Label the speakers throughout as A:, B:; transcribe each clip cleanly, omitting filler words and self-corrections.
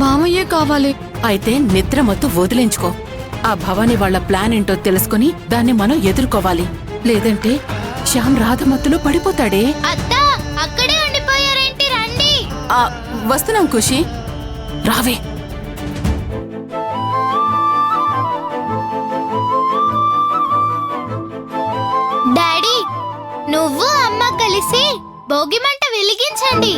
A: మామయ్యే కావాలి.
B: అయితే నిద్రమత్తు వదిలించుకో. ఆ భవానీ వాళ్ళ ప్లాన్ ఏంటో తెలుసుకుని దాన్ని మనం ఎదుర్కోవాలి. లేదంటే శ్యామ్ రాధమత్తులో పడిపోతాడే.
C: అత్తా, అక్కడే ఉండిపోయారేంటి? రండి.
B: వస్తున్నాం ఖుషి, రావే.
C: డాడీ, నువ్వు అమ్మ కలిసి భోగి మంట వెలిగించండి.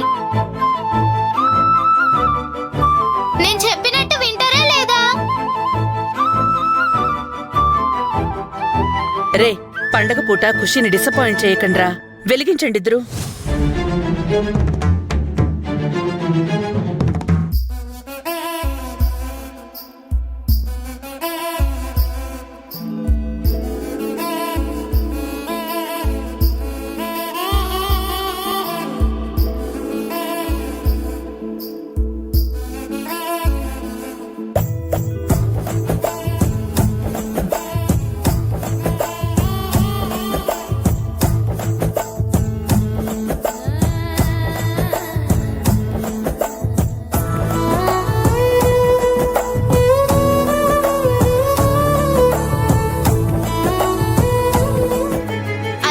C: నేను చెప్పినట్టు వింటారా లేదా?
D: రే, పండగ పూట ఖుషిని డిసప్పాయింట్ చేయకండ్రా. వెలిగించండి ఇద్దరు.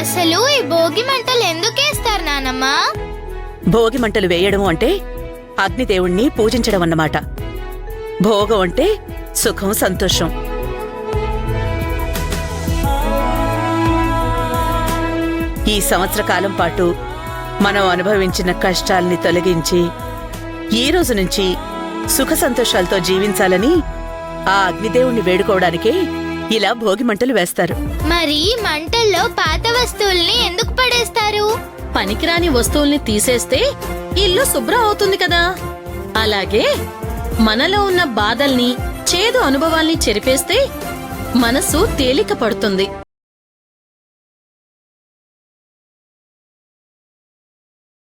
C: అసలు ఈ భోగి మంటలు ఎందుకేస్తారు నానమ్మా?
D: భోగి మంటలు వేయడం అంటే అగ్నిదేవుణ్ణి పూజించడం అన్నమాట. భోగం అంటే సుఖం, సంతోషం. ఈ సంవత్సర కాలం పాటు మనం అనుభవించిన కష్టాల్ని తొలగించి ఈ రోజు నుంచి సుఖ సంతోషాలతో జీవించాలని ఆ అగ్నిదేవుణ్ణి వేడుకోవడానికే ఇలా భోగి మంటలు వేస్తారు.
C: మరి మంటల్లో పాత వస్తువుల్ని ఎందుకు పడేస్తారు?
E: పనికిరాని వస్తువుల్ని తీసేస్తే ఇల్లు శుభ్రం అవుతుంది కదా. అలాగే మనలో ఉన్న బాధల్ని, చేదు అనుభవాల్ని చెరిపేస్తే మనసు తేలిక పడుతుంది.